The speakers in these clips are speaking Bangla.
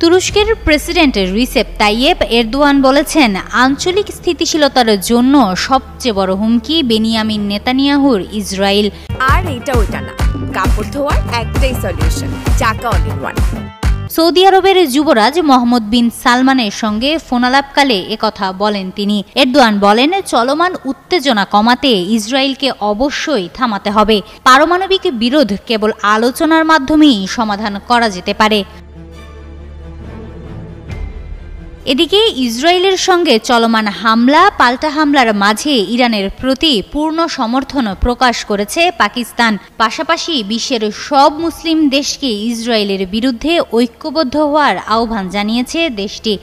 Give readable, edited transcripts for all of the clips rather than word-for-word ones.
তুরস্কের প্রেসিডেন্ট রিসেপ তাইয়েপ এরদোয়ান বলেছেন, আঞ্চলিক স্থিতিশীলতার জন্য সবচেয়ে বড় হুমকি বেনিয়ামিন নেতানিয়াহুর ইসরায়েল। আর এটা ওইটা না, কাপড় ধোয়ার একটাই সলিউশন, চাকা অল ইন ওয়ান। সৌদি আরবের যুবরাজ মোহাম্মদ বিন সালমানের সঙ্গে ফোনালাপকালে একথা বলেন তিনি। এরদোয়ান বলেন, চলমান উত্তেজনা কমাতে ইসরায়েলকে অবশ্যই থামাতে হবে। পারমাণবিক বিরোধ কেবল আলোচনার মাধ্যমেই সমাধান করা যেতে পারে। এদিকে ইসরায়েলের সঙ্গে চলমান হামলা পাল্টা হামলার মাঝে ইরানের প্রতি পূর্ণ সমর্থন প্রকাশ করেছে পাকিস্তান। পাশাপাশি বিশ্বের সব মুসলিম দেশকে ইসরায়েলের বিরুদ্ধে ঐক্যবদ্ধ হওয়ার আহ্বান জানিয়েছে দেশটি।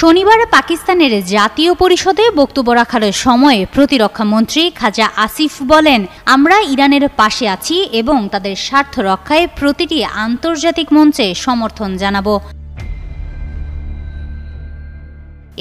শনিবার পাকিস্তানের জাতীয় পরিষদে বক্তব্য রাখার সময় প্রতিরক্ষা মন্ত্রী খাজা আসিফ বলেন, আমরা ইরানের পাশে আছি এবং তাদের স্বার্থ রক্ষায় প্রতিটি আন্তর্জাতিক মঞ্চে সমর্থন জানাবো।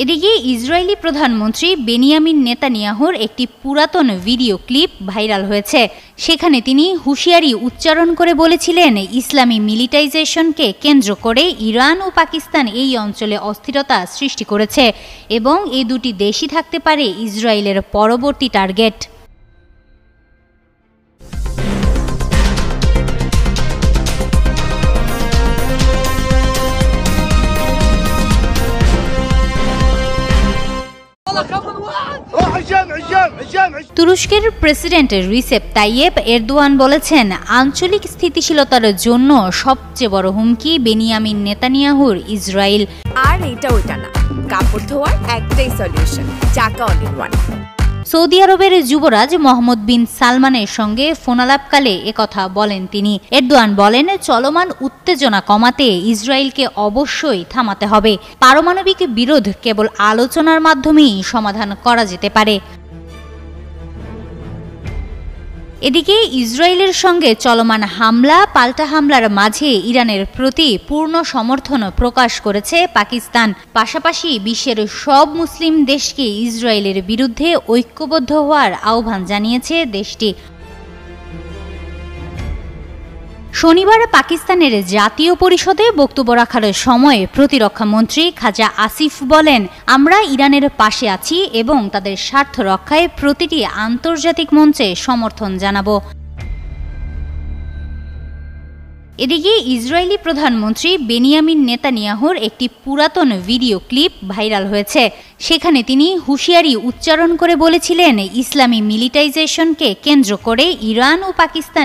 এদিকে ইসরায়েলি প্রধানমন্ত্রী বেনিয়ামিন নেতানিয়াহুর একটি পুরাতন ভিডিও ক্লিপ ভাইরাল হয়েছে। সেখানে তিনি হুঁশিয়ারি উচ্চারণ করে বলেছিলেন, ইসলামী মিলিটাইজেশনকে কেন্দ্র করে ইরান ও পাকিস্তান এই অঞ্চলে অস্থিরতা সৃষ্টি করেছে এবং এই দুটি দেশই থাকতে পারে ইসরায়েলের পরবর্তী টার্গেট। তুরস্কের প্রেসিডেন্ট রিসেপ তাইয়েপ এরদোয়ান বলেছেন, আঞ্চলিক স্থিতিশীলতার জন্য সবচেয়ে বড় হুমকি বেনিয়ামিন নেতানিয়াহুর ইসরায়েল। আর এটা ওইটা না, কাপড় ধোয়ার একটাই সলিউশন, চাকা অল ইন ওয়ান। সৌদি আরবের যুবরাজ মোহাম্মদ বিন সালমানের সঙ্গে ফোনালাপকালে একথা বলেন তিনি। এরদোয়ান বলেন, চলমান উত্তেজনা কমাতে ইসরায়েলকে অবশ্যই থামাতে হবে। পারমাণবিক বিরোধ কেবল আলোচনার মাধ্যমেই সমাধান করা যেতে পারে। এদিকে ইসরায়েলের সঙ্গে চলমান হামলা পাল্টা হামলার মাঝে ইরানের প্রতি পূর্ণ সমর্থন প্রকাশ করেছে পাকিস্তান। পাশাপাশি বিশ্বের সব মুসলিম দেশকে ইসরায়েলের বিরুদ্ধে ঐক্যবদ্ধ হওয়ার আহ্বান জানিয়েছে দেশটি। শনিবার পাকিস্তানের জাতীয় পরিষদে বক্তব্য রাখার সময় প্রতিরক্ষা মন্ত্রী খাজা আসিফ বলেন, আমরা ইরানের পাশে আছি এবং তাদের স্বার্থ রক্ষায় প্রতিটি আন্তর্জাতিক মঞ্চে সমর্থন জানাবো। এদিকে ইসরায়েলি প্রধানমন্ত্রী বেনিয়ামিন নেতানিয়াহুর একটি পুরাতন ভিডিও ক্লিপ ভাইরাল হয়েছে। সেখানে তিনি হুঁশিয়ারি উচ্চারণ করে বলেছিলেন, ইসলামী মিলিটাইজেশনকে কেন্দ্র করে ইরান ও পাকিস্তান